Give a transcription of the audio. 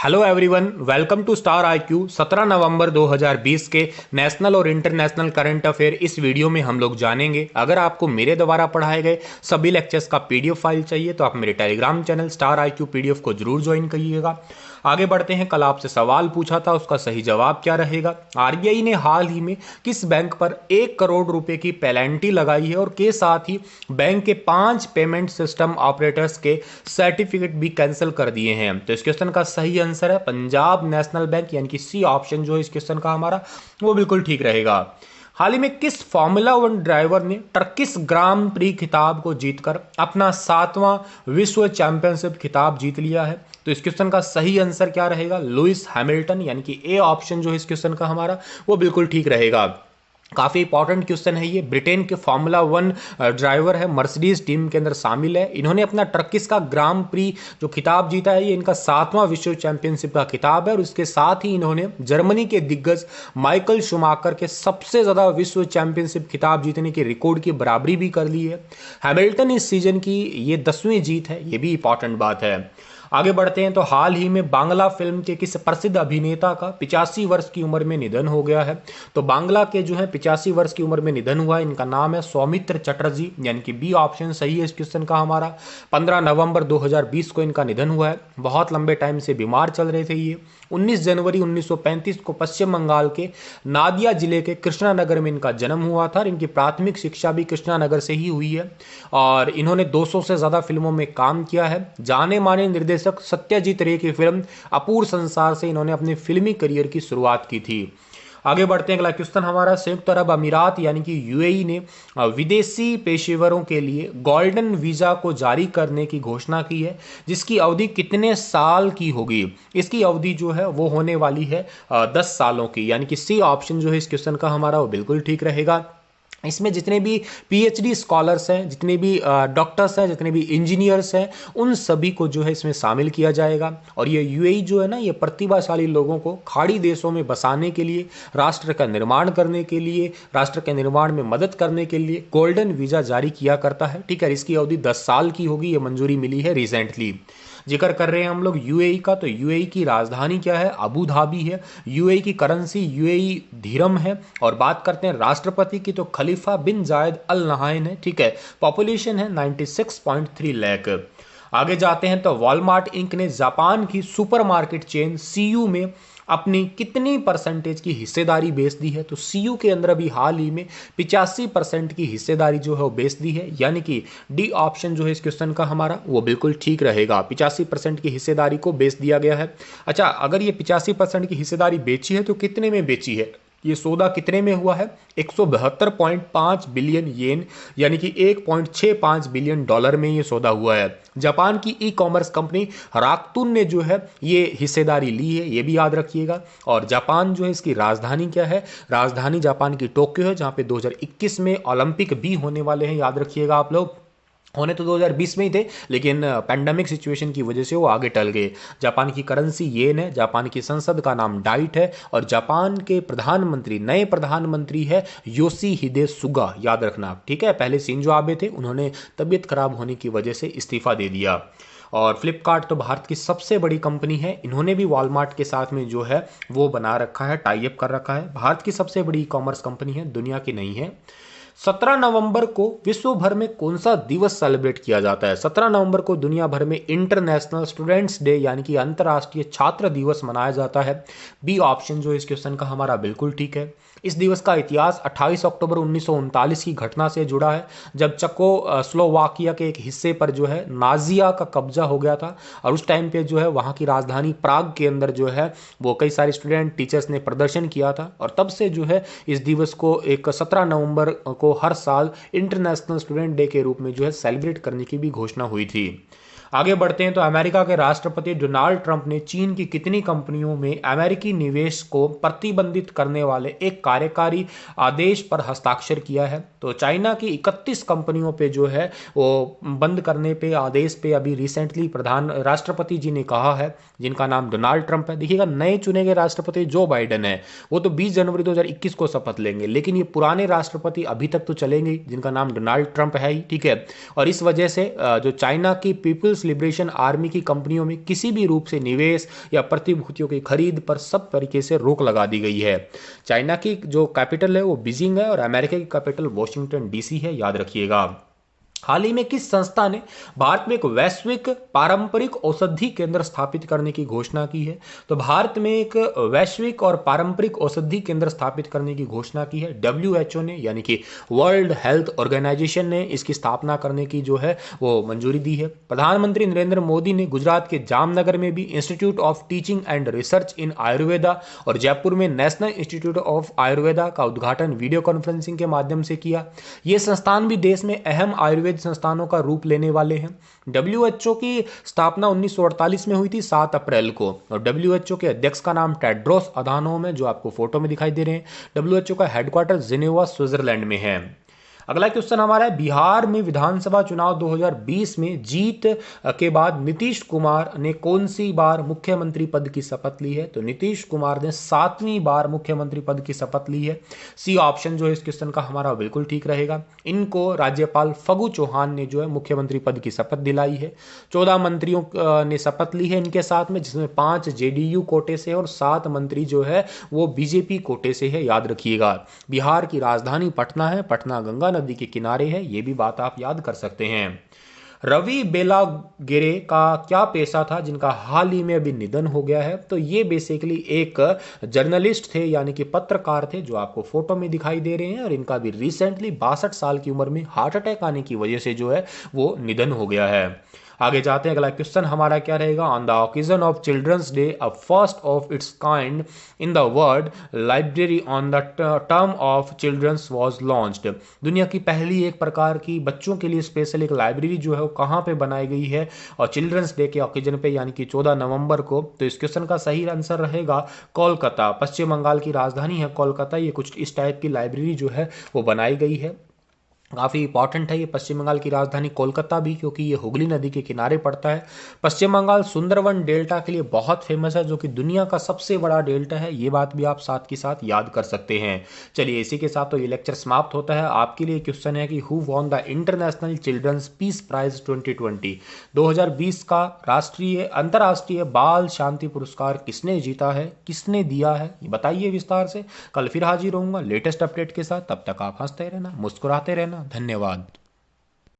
Hello everyone, welcome to star IQ. 17 नवंबर 2020 के national और इंटरनेशनल करंट अफेयर इस वीडियो में हम लोग जानेंगे। अगर आपको मेरे द्वारा पढ़ाए गए सभी लेक्चर्स का पीडीएफ फाइल चाहिए तो आप मेरे Telegram channel star IQ PDF को जरूर ज्वाइन करिएगा। आगे बढ़ते हैं। कल आपसे सवाल पूछा था, उसका सही जवाब क्या रहेगा। आरबीआई ने हाल ही में किस बैंक पर 1 करोड़ रुपए की पेनल्टी लगाई है और के साथ ही बैंक के 5 पेमेंट सिस्टम ऑपरेटर्स के सर्टिफिकेट भी कैंसिल कर दिए हैं। तो इस क्वेश्चन का सही आंसर है पंजाब नेशनल बैंक, यानी कि सी ऑप्शन जो है इस क्वेश्चन का हमारा वो बिल्कुल ठीक रहेगा। हाल ही में किस फॉर्मूला 1 ड्राइवर ने टर्किश ग्रां प्री खिताब को जीतकर अपना 7वां विश्व चैंपियनशिप खिताब जीत लिया है? तो इस क्वेश्चन का सही आंसर क्या रहेगा? लुइस हैमिल्टन, यानी कि ए ऑप्शन जो है इस क्वेश्चन का हमारा वो बिल्कुल ठीक रहेगा। काफी इंपॉर्टेंट क्वेश्चन है ये। ब्रिटेन के फॉर्मूला 1 ड्राइवर है, मर्सिडीज टीम के अंदर शामिल है। इन्होंने अपना टर्किश का ग्रां प्री जो खिताब जीता है, ये इनका 7वां विश्व चैंपियनशिप का खिताब है। और इसके साथ ही इन्होंने जर्मनी के दिग्गज माइकल शूमाकर के सबसे ज्यादा विश्व चैंपियनशिप खिताब जीतने के रिकॉर्ड की बराबरी भी कर ली है। हैमिल्टन इस सीजन की ये 10वीं जीत है, ये भी इंपॉर्टेंट बात है। आगे बढ़ते हैं। तो हाल ही में बांग्ला फिल्म के किस प्रसिद्ध अभिनेता का 85 वर्ष की उम्र में निधन हो गया है? तो बांग्ला के जो है 85 वर्ष की उम्र में निधन हुआ है, इनका नाम है सौमित्र चटर्जी, यानी कि बी ऑप्शन सही है इस क्वेश्चन का हमारा। 15 नवंबर 2020 को इनका निधन हुआ है। बहुत लंबे टाइम से बीमार चल रहे थे ये। 19 जनवरी 1935 को पश्चिम बंगाल के नादिया जिले के कृष्णानगर में इनका जन्म हुआ था। इनकी प्राथमिक शिक्षा भी कृष्णानगर से ही हुई है और इन्होंने 200 से ज्यादा फिल्मों में काम किया है। जाने माने निर्देशक सत्यजीत रे की फिल्म अपूर्व संसार से इन्होंने अपने फिल्मी करियर की शुरुआत की थी। आगे बढ़ते हैं। अगला क्वेश्चन हमारा, संयुक्त अरब अमीरात यानी कि यूएई ने विदेशी पेशेवरों के लिए गोल्डन वीजा को जारी करने की घोषणा की है, जिसकी अवधि कितने साल की होगी? इसकी अवधि जो है वो होने वाली है 10 सालों की, यानी कि सी ऑप्शन जो है इस क्वेश्चन का हमारा वो बिल्कुल ठीक रहेगा। इसमें जितने भी पीएचडी स्कॉलर्स हैं, जितने भी डॉक्टर्स हैं, जितने भी इंजीनियर्स हैं, उन सभी को जो है इसमें शामिल किया जाएगा। और ये यूएई जो है ना, ये प्रतिभाशाली लोगों को खाड़ी देशों में बसाने के लिए, राष्ट्र का निर्माण करने के लिए, राष्ट्र के निर्माण में मदद करने के लिए गोल्डन वीजा जारी किया करता है। ठीक है, इसकी अवधि 10 साल की होगी, ये मंजूरी मिली है रिसेंटली। जिक्र कर रहे हैं हम लोग यूएई का, तो यूएई की राजधानी क्या है? अबू धाबी है। यूएई की करेंसी यूएई धीरम है। और बात करते हैं राष्ट्रपति की, तो खलीफा बिन जायद अल नहायन है। ठीक है, पॉपुलेशन है 96.3 लाख। आगे जाते हैं। तो वॉलमार्ट इंक ने जापान की सुपरमार्केट चेन सीयू में अपनी कितनी परसेंटेज की हिस्सेदारी बेच दी है? तो सीयू के अंदर अभी हाल ही में 85% की हिस्सेदारी जो है वो बेच दी है, यानी कि डी ऑप्शन जो है इस क्वेश्चन का हमारा वो बिल्कुल ठीक रहेगा। 85% की हिस्सेदारी को बेच दिया गया है। अच्छा, अगर ये 85% की हिस्सेदारी बेची है तो कितने में बेची है? ये सौदा कितने में हुआ है? 172.5 बिलियन येन, यानी कि 1.65 बिलियन डॉलर में ये सौदा हुआ है। जापान की ई कॉमर्स कंपनी राक्तून ने जो है ये हिस्सेदारी ली है, ये भी याद रखिएगा। और जापान जो है इसकी राजधानी क्या है? राजधानी जापान की टोक्यो है, जहां पे 2021 में ओलंपिक भी होने वाले हैं, याद रखिएगा आप लोग। होने तो 2020 में ही थे, लेकिन पैंडेमिक सिचुएशन की वजह से वो आगे टल गए। जापान की करेंसी येन है, जापान की संसद का नाम डाइट है और जापान के प्रधानमंत्री, नए प्रधानमंत्री है योशिहिदे सुगा, याद रखना। ठीक है, पहले शिंजो आबे थे, उन्होंने तबीयत खराब होने की वजह से इस्तीफा दे दिया। और फ्लिपकार्ट तो भारत की सबसे बड़ी कंपनी है, इन्होंने भी वॉलमार्ट के साथ में जो है वो बना रखा है, टाई अप कर रखा है। भारत की सबसे बड़ी ई कॉमर्स कंपनी है, दुनिया की नहीं है। 17 नवंबर को विश्व भर में कौन सा दिवस सेलिब्रेट किया जाता है? 17 नवंबर को दुनिया भर में इंटरनेशनल स्टूडेंट्स डे, यानी कि अंतर्राष्ट्रीय छात्र दिवस मनाया जाता है। बी ऑप्शन जो इस क्वेश्चन का हमारा बिल्कुल ठीक है। इस दिवस का इतिहास 28 अक्टूबर 1939 की घटना से जुड़ा है, जब चको स्लोवाकिया के एक हिस्से पर जो है नाजिया का कब्जा हो गया था। और उस टाइम पे जो है वहाँ की राजधानी प्राग के अंदर जो है वो कई सारे स्टूडेंट टीचर्स ने प्रदर्शन किया था। और तब से जो है इस दिवस को एक 17 नवंबर को हर साल इंटरनेशनल स्टूडेंट डे के रूप में जो है सेलिब्रेट करने की भी घोषणा हुई थी। आगे बढ़ते हैं। तो अमेरिका के राष्ट्रपति डोनाल्ड ट्रंप ने चीन की कितनी कंपनियों में अमेरिकी निवेश को प्रतिबंधित करने वाले एक कार्यकारी आदेश पर हस्ताक्षर किया है? तो चाइना की 31 कंपनियों पे जो है वो बंद करने पे आदेश पे अभी रिसेंटली राष्ट्रपति जी ने कहा है, जिनका नाम डोनाल्ड ट्रंप है। देखिएगा, नए चुने गए राष्ट्रपति जो बाइडेन है, वो तो 20 जनवरी 2021 को शपथ लेंगे, लेकिन ये पुराने राष्ट्रपति अभी तक तो चलेंगे, जिनका नाम डोनाल्ड ट्रंप है ही। ठीक है, और इस वजह से जो चाइना की पीपल्स पीपुल्स लिबरेशन आर्मी की कंपनियों में किसी भी रूप से निवेश या प्रतिभूतियों की खरीद पर सब तरीके से रोक लगा दी गई है। चाइना की जो कैपिटल है वो बीजिंग है और अमेरिका की कैपिटल वॉशिंगटन डीसी है, याद रखिएगा। हाल ही में किस संस्था ने भारत में एक वैश्विक पारंपरिक औषधि केंद्र स्थापित करने की घोषणा की है? तो भारत में एक वैश्विक और पारंपरिक औषधि केंद्र स्थापित करने की घोषणा की है WHO ने, यानी कि वर्ल्ड हेल्थ ऑर्गेनाइजेशन ने इसकी स्थापना करने की जो है वो मंजूरी दी है। प्रधानमंत्री नरेंद्र मोदी ने गुजरात के जामनगर में भी institute of teaching and research इन आयुर्वेदा और जयपुर में नेशनल इंस्टीट्यूट ऑफ आयुर्वेदा का उद्घाटन वीडियो कॉन्फ्रेंसिंग के माध्यम से किया। ये संस्थान भी देश में अहम आयुर्वेद संस्थानों का रूप लेने वाले हैं। WHO की स्थापना 1948 में हुई थी 7 अप्रैल को और WHO के अध्यक्ष का नाम टेड्रोस अधानोम है, जो आपको फोटो में दिखाई दे रहे हैं। WHO का हेडक्वार्टर जिनेवा स्विट्जरलैंड में है। अगला क्वेश्चन हमारा है, बिहार में विधानसभा चुनाव 2020 में जीत के बाद नीतीश कुमार ने कौन सी बार मुख्यमंत्री पद की शपथ ली है? तो नीतीश कुमार ने 7वीं बार मुख्यमंत्री पद की शपथ ली है। सी ऑप्शन जो है इस क्वेश्चन का हमारा बिल्कुल ठीक रहेगा। इनको राज्यपाल फगू चौहान ने जो है मुख्यमंत्री पद की शपथ दिलाई है। 14 मंत्रियों ने शपथ ली है इनके साथ में, जिसमें 5 JDU कोटे से और 7 मंत्री जो है वो BJP कोटे से है, याद रखिएगा। बिहार की राजधानी पटना है, पटना गंगा नदी के किनारे है, ये भी बात आप याद कर सकते हैं। रवि बेलागेरे का क्या पेशा था, जिनका हाल ही में अभी निधन हो गया है? तो ये बेसिकली एक जर्नलिस्ट थे, यानी कि पत्रकार थे, जो आपको फोटो में दिखाई दे रहे हैं और इनका भी रिसेंटली 62 साल की उम्र में हार्ट अटैक आने की वजह से जो है वो निधन हो गया है। आगे जाते हैं, अगला क्वेश्चन हमारा क्या रहेगा। On the occasion of children's day, a first of its kind in the world library on the term of children's was launched. दुनिया की पहली एक प्रकार की बच्चों के लिए स्पेशल एक लाइब्रेरी जो है वो कहाँ पे बनाई गई है और चिल्ड्रंस डे के ओकेजन पे, यानी कि 14 नवंबर को? तो इस क्वेश्चन का सही आंसर रहेगा कोलकाता। पश्चिम बंगाल की राजधानी है कोलकाता। ये कुछ इस टाइप की लाइब्रेरी जो है वो बनाई गई है। काफ़ी इंपॉर्टेंट है ये पश्चिम बंगाल की राजधानी कोलकाता भी, क्योंकि ये हुगली नदी के किनारे पड़ता है। पश्चिम बंगाल सुंदरवन डेल्टा के लिए बहुत फेमस है, जो कि दुनिया का सबसे बड़ा डेल्टा है। ये बात भी आप साथ के साथ याद कर सकते हैं। चलिए इसी के साथ तो ये लेक्चर समाप्त होता है। आपके लिए क्वेश्चन है कि who won the international children's peace prize 2020? 2020 का अंतर्राष्ट्रीय बाल शांति पुरस्कार किसने जीता है, किसने दिया है, ये बताइए विस्तार से। कल फिर हाजिर होऊंगा लेटेस्ट अपडेट के साथ। तब तक आप हंसते रहना, मुस्कुराते रहना। धन्यवाद।